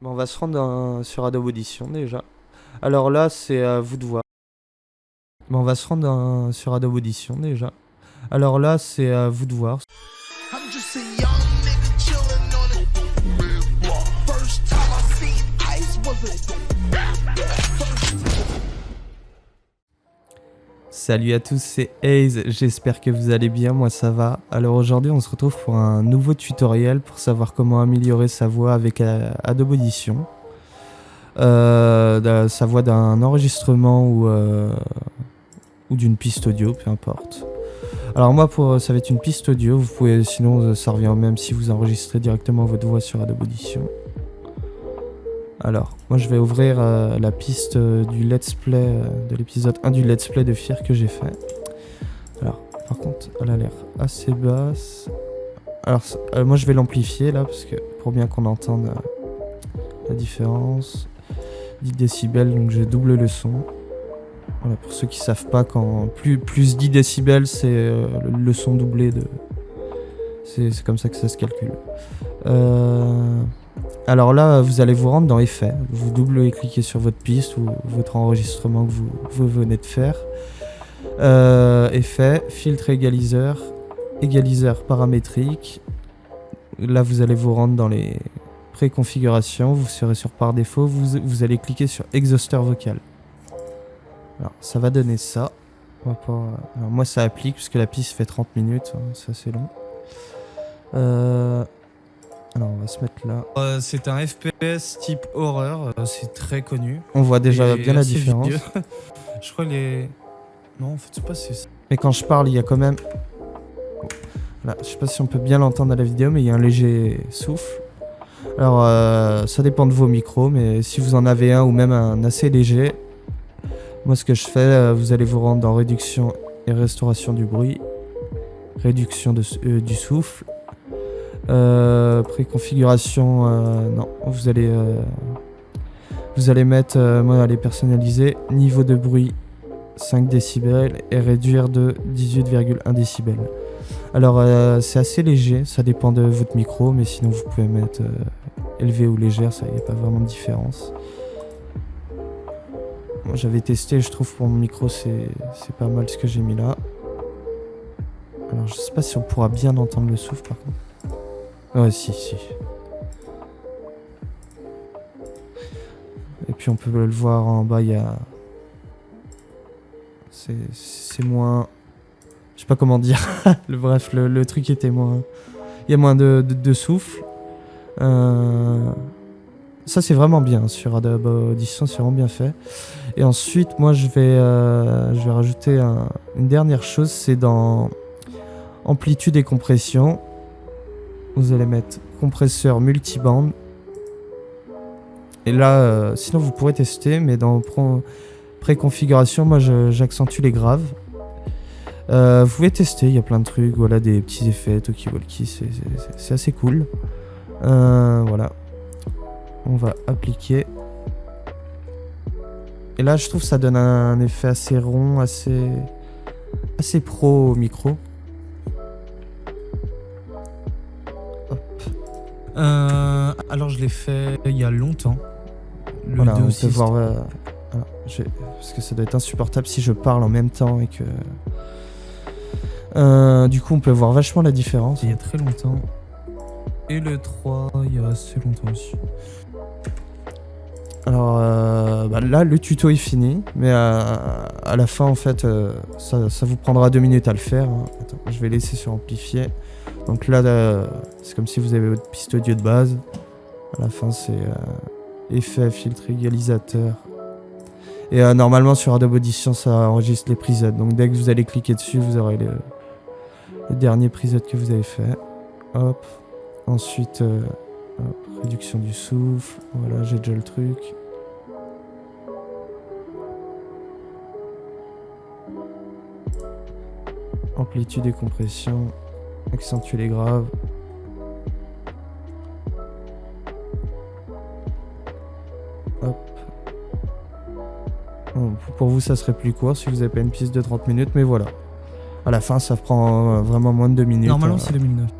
Bon, on va se rendre sur Adobe Audition déjà. Alors là, c'est à vous de voir. Bon, on va se rendre sur Adobe Audition déjà. Alors là, c'est à vous de voir. I'm just a young nigga chillin' on the red block. First time I seen ice was Salut à tous, c'est Haze, j'espère que vous allez bien, moi ça va. Alors aujourd'hui on se retrouve pour un nouveau tutoriel pour savoir comment améliorer sa voix avec Adobe Audition. Sa voix d'un enregistrement ou d'une piste audio, peu importe. Alors moi ça va être une piste audio, vous pouvez, sinon ça revient au même si vous enregistrez directement votre voix sur Adobe Audition. Alors, moi je vais ouvrir la piste du let's play, de l'épisode 1 du let's play de Fear que j'ai fait. Alors, par contre, elle a l'air assez basse. Alors, moi je vais l'amplifier là, parce que pour bien qu'on entende la différence. 10 décibels, donc je double le son. Voilà, pour ceux qui savent pas, quand plus 10 décibels, c'est le son doublé de... C'est comme ça que ça se calcule. Alors là, vous allez vous rendre dans Effets. Vous double-cliquez sur votre piste ou votre enregistrement que vous venez de faire. Effets, filtre égaliseur, égaliseur paramétrique. Là, vous allez vous rendre dans les préconfigurations. Vous serez sur par défaut. Vous allez cliquer sur exhausteur vocal. Alors, ça va donner ça. Alors, moi, ça applique puisque la piste fait 30 minutes. Hein, c'est assez long. Alors on va se mettre là. C'est un FPS type horreur, c'est très connu. On voit déjà bien la différence. Je crois les... Non en fait c'est pas ça. Mais quand je parle il y a quand même... Voilà, je sais pas si on peut bien l'entendre à la vidéo mais il y a un léger souffle. Alors ça dépend de vos micros mais si vous en avez un ou même un assez léger, moi ce que je fais, vous allez vous rendre dans réduction et restauration du bruit, réduction du souffle. Préconfiguration, non, vous allez mettre, moi allez personnaliser, niveau de bruit 5 décibels et réduire de 18,1 décibels. Alors c'est assez léger, ça dépend de votre micro, mais sinon vous pouvez mettre élevé ou légère, ça y a pas vraiment de différence. Moi j'avais testé, je trouve pour mon micro c'est pas mal ce que j'ai mis là. Alors je sais pas si on pourra bien entendre le souffle par contre. Ouais, si. Et puis on peut le voir en bas, il y a... C'est moins... Je sais pas comment dire. Bref, le truc était moins... Il y a moins de souffle. Ça c'est vraiment bien, sur Adobe Audition, c'est vraiment bien fait. Et ensuite, moi je vais rajouter une dernière chose, c'est dans amplitude et compression. Vous allez mettre compresseur multiband. Et là, sinon vous pourrez tester, mais dans préconfiguration, moi j'accentue les graves. Vous pouvez tester, il y a plein de trucs, voilà, des petits effets, talkie-walkie, c'est assez cool. Voilà. On va appliquer. Et là, je trouve que ça donne un effet assez rond, assez pro au micro. Alors je l'ai fait il y a longtemps. Voilà, on peut voir, voilà, parce que ça doit être insupportable si je parle en même temps et que... du coup on peut voir vachement la différence. Il y a très longtemps. Et le 3 il y a assez longtemps aussi. Alors là le tuto est fini. Mais à la fin en fait ça vous prendra 2 minutes à le faire. Hein. Attends, je vais laisser sur amplifier. Donc là, c'est comme si vous avez votre piste audio de base. À la fin, c'est effet, filtre, égalisateur. Et normalement, sur Adobe Audition, ça enregistre les presets. Donc dès que vous allez cliquer dessus, vous aurez le dernier preset que vous avez fait. Hop. Ensuite, hop, réduction du souffle. Voilà, j'ai déjà le truc. Amplitude et compression. Accentuer les graves. Hop. Bon, pour vous ça serait plus court si vous n'avez pas une piste de 30 minutes, mais voilà. À la fin ça prend vraiment moins de 2 minutes. Normalement c'est 2009.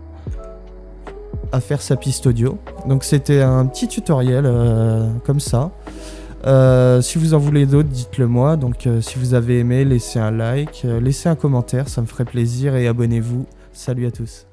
à faire sa piste audio. Donc c'était un petit tutoriel comme ça. Si vous en voulez d'autres, dites-le moi. Donc si vous avez aimé, laissez un like, laissez un commentaire, ça me ferait plaisir et abonnez-vous. Salut à tous.